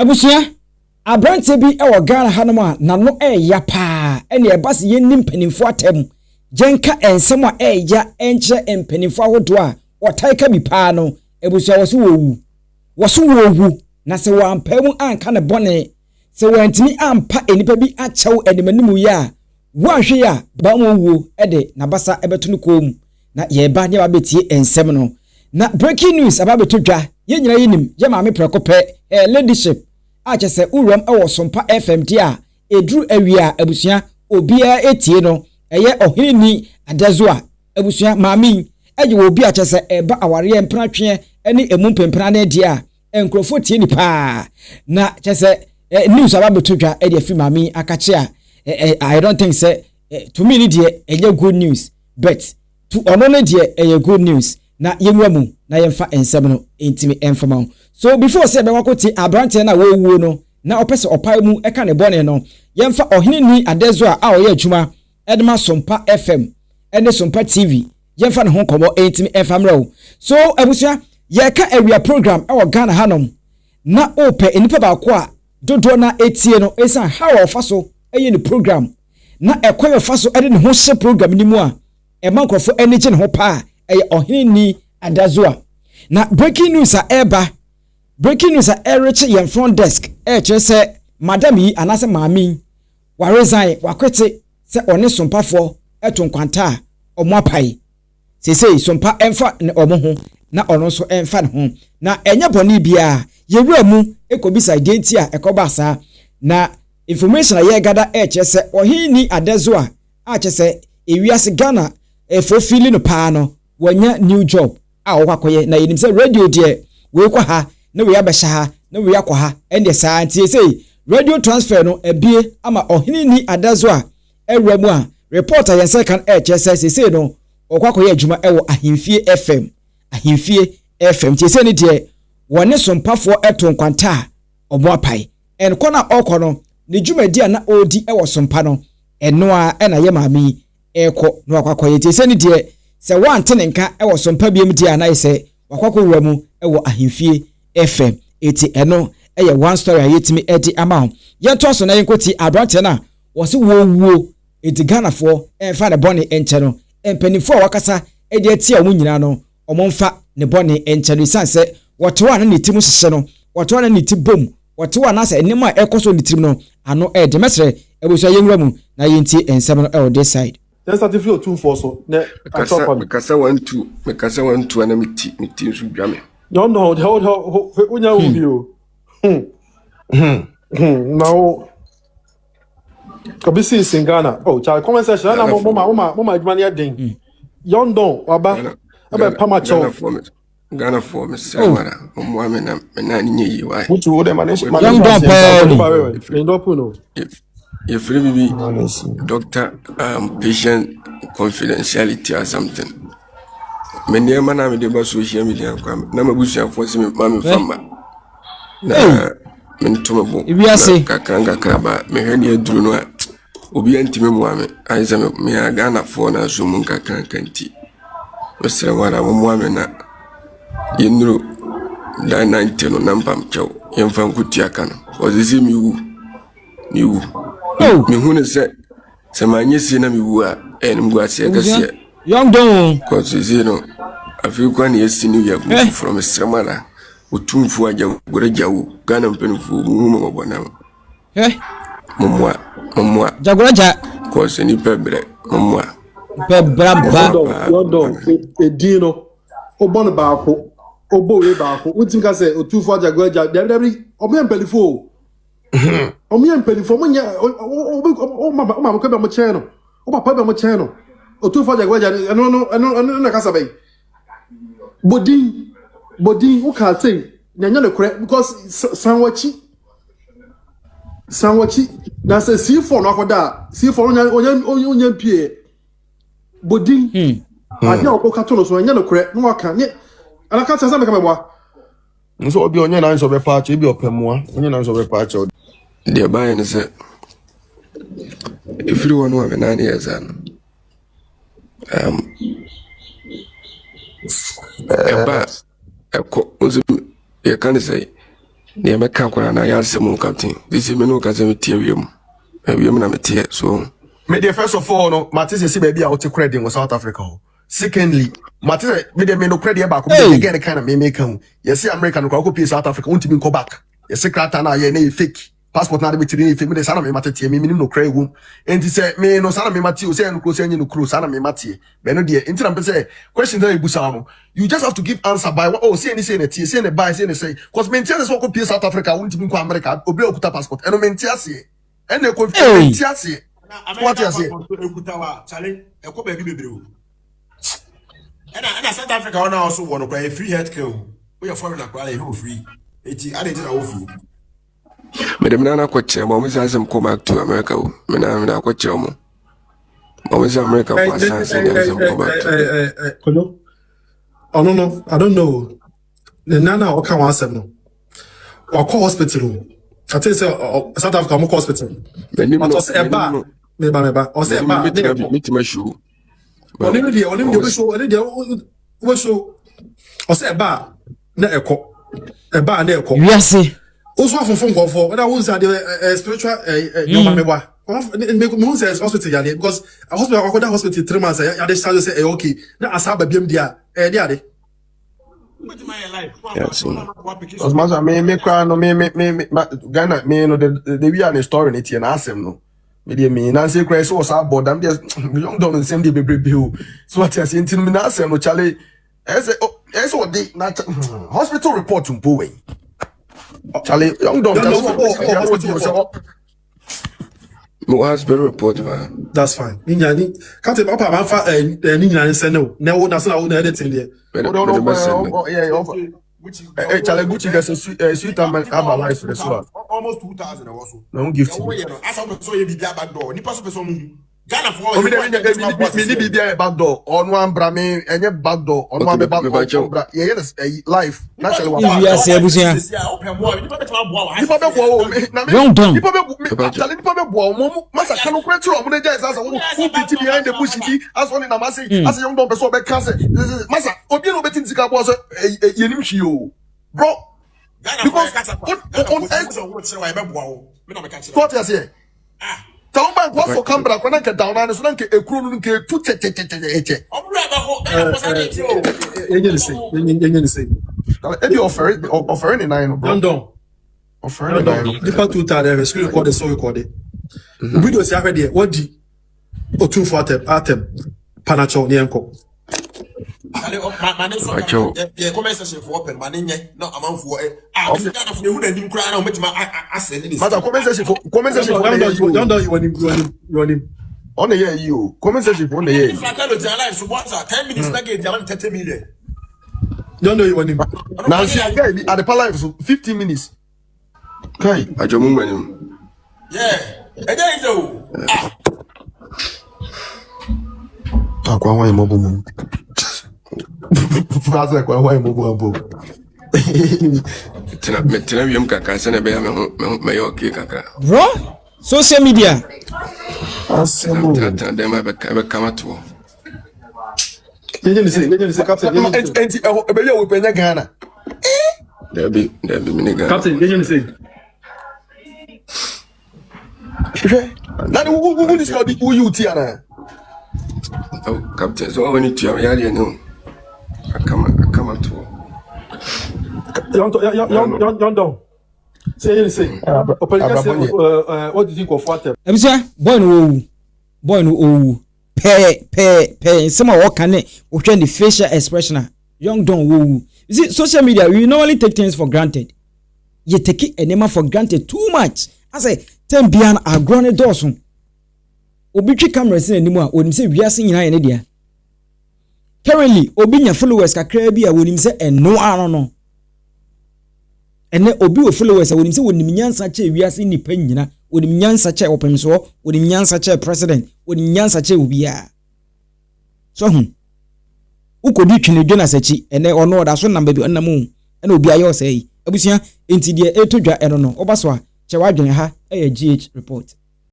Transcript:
Abusia abrante bi ewo Ghana hanom a nano eya pa ene ebase yennim panimfo atem genka ensem a eya enche empanimfo ahodo a wotai ka bi pa no abusia woso wowu na se wampamu anka ne bone se wantimi ampa enipa bi achew enimanimu ya woahwe ya ba mo ede na basa ebeto no kom na ye ba nya ba betie ensem no na breaking news aba betodwa ye nyina yinim ye maame prekope leadership achese urom ewo Sompa FM dia edru awia abusua obia etie no eye Oheneni ADAZOA abusua maami eje obi achese eba aware empratwe ene emumpempra na dia enkrofo tie ni pa na chese news aba betodwa e dia fi maami akache a I don't think say to me die eye good news but to onone die eye good news na yenwamu na yemfa ensem no intimi enfama so before say be wakoti abrante na wo no na opese opai mu eka ne bone no yemfa Oheneni ADAZOA a oye adwuma edema Sompa FM ene Sompa TV yemfa ne ho komo intimi enfamra so abusia ye ka area program e wo Ghana hanom na ope enipa ba ko a dodo na etie no esa how ofaso eye ne program na ekwe faso ede ne ho hye program ni mu a e mankrofo ene gye ne ho pa Oheneni ADAZOA na breaking news a reach your front desk say madam yi anase maami wa resign wa kwete se one sompafo eton kwanta omo apai say sompa emfa ne omo ho na ono so emfa ne ho na enya boni bia yewura mu ekobisa identity a ekobasa na information a ye gada say Oheneni ADAZOA a chese ewiase Ghana efofili no pa no wanya new job a wakwakoye na yenim se radio de we kwa ha na we abesha ha na we akwa ha ende saa ntie sei radio transfer no ebie ama Oheneni ADAZOA ewramu a reporter yense kan chese sei no okwakoye adwuma ewo ahemfie FM tie sei ne de wone sompafo eton kwanta omo apai en kona okono ne dwumadi na odi ewo sompa no eno a na ye maami eko no akwakoye tie sei ne de se wante nenka ewo Sompa biem dia na ise wakwakọ wuramu ewo ahemfie FM eti eno eye one story ayetimi edi ama ho ye to so na yenkoti abrante na wo se wo eti Ghana fo enfa ne bone enche no empanifo wakasa edi ati a wunyina no omomfa ne bone enche no sanse wotewa na netimu hyehye no wotewa na netibom wotewa na sa enema a ekoso netimu no ano edi mesre ebuso yenwuramu na yenti ensem no ewo this side. Let's start to feel 2-4 so. Because I want to and meeting should be me. Don't know how when you now Kabisi is in Ghana. Oh, child conversation. Mama, money ding. Young don't Waba about Pamacho. Ghana for me, Sarah, woman, and 9 years. Which would manage my young don't if you be doctor patient confidentiality or something. Many a man with social media come. Nama Busha for some mammy farmer. Mentomo. If you say Kakanga Kraba, Mehania Druno, Obianti Memoame, I am me a Ghana for na Sumunka Kankanti. Mr. Wada Wamana, you know, that 19 on Nampam Chow, young fan Kutiakan, was the same you. Oh, me who said, Samanya Sina Miwa, and Mguasia. Young don't because you know, a few quan years in New from a Samara, with 2 for Jagu, Ghana Penfu, Mumma, Mumma, Jaguaja, cause any pebre, Mumma, Pebra, a dino, Obonabaco, Obo, which you can say, or 2 for Jaguaja, every Omen Pelifo. O me and penny for money. Oh, Mamma, come on my channel. Oh, my papa, my channel. O 2 for Jaguaja, no, Casabe. Body, who can't say, Nana correct because Sanwachi. That's a C4 knock that. C4 on Pierre. Body, I know Ocatono, so I know correct. No, I can't yet. And I can't say something about. So be on your lines of a party, be up more. On your lines of a party. The buying is if you want to have 9 years and you can't say ne me ka kwa na ya asem captain this me no ka se tie wiem na me tie so me the first of all no Matisse see baby out to credit in South Africa. Secondly, Matisse me the me no credit back again the kind of me make am. You see American go go South Africa won't even go back. You see crata na ye na fake passport na be tiri fake me the sana me matete me no credit wom. Enti say me no sana me matio say no close any no close sana me matie. Be no de enti na say question that you busa no. You just have to give answer by what say any say na tie say na buy say na say cause me tia say go South Africa won't even go America obi okuta passport. Eno me tia say. Eno ko tia say. What you say? Challenge a couple baby bebree. And South Africa also want to free healthcare. We are foreign acquire who free. It's added to our fee. Madam Nana Quacher, Mommy says I'm come back to America. Menamina Quacher. Mommy says America was come back to. Oh no, I don't know. The Nana or come answer no. Or call hospital. I tell you, South Africa more hospital. But was a bar. Meba or say bar. Meet my shoe. Only the show. Or say a bar. Na echo. A bar na echo. Yes. Also from phone for when I was at the spiritual no meba. Make me say hospital yale because a hospital 3 months I dey start say okay. Na asaba biem dia dia. Yes. As much as me cry no me Ghana me no the we are in story it and ask him no. Me na say cry so was about them just young down the same day baby so what I say until me na ask him no Charlie as what the hospital report to boy Charlie young down No hospital report man. That's fine. Ninyani can't tell papa man fa ninyani say no. No na say na editing there. Hey, Charlie Gucci gets a sweet and have a life for the soul. Almost 2,000 also. No gift. As I saw you be back door. Ni pass person Ghana for me be back door on one brame and your back door on one back door. Yeah, life. Naturally, Yes, ebusia. Wrong done. Masa kanu kwetu o muneja sasa wo piti behind the bush as one na masa as young don person be can say masa obi no betin sika bo so yenim hwi o bro because what you say tell me what for camera kwana ke down na so na ke ekuru no ke tu che Yenye say ebi offer ni nine bro London offer ni nine the part 2 time screen record so record video say ahwe there what di otu for atem panacho ni enko yeah, comment section for open man nye no amanfo Ghana for hu na nim kura na o metima asend ni mother comment section you want him on the year you comment section for on the year if I tell you live so what's 10 minutes na get 30 million don't know you want him now see again at the live so 15 minutes kai Ajomu manim. yeah again so akwa wan mo bomu Faz akwa wan mo bomu Tena wiem kaka se na be ya me yo okay kaka. Bro, social media. asemo Tena dem be kama to. Yenye say captain enti ebe ya we penya Ghana There be mini Ghana. captain yenye say na who this guy who you tiana Oh, captain, so when you tell me, I know. I come to. young down say yenye say what do you think of what Ebusia, boy no owu. Pe some what can we the facial expression young don wo. You see social media we normally take things for granted. You take it enema for granted too much. I say 10 bian agrone dosun. Obi twi camera sin animu a onim se wiase nyina ye ne dia. Currently obi nya followers kakra bi a onim se eno ano no. Ene obi o followers a onim se onim nyansa che wiase nipa nyina, onim nyansa che opemso, onim nyansa che president, onim nyansa che obi a. So ukodi Twene Jonas achi ene ono da so namba bi onam ene obi ayo say abusia enti de etodwa eno no obaso a che wadwen ha GH report.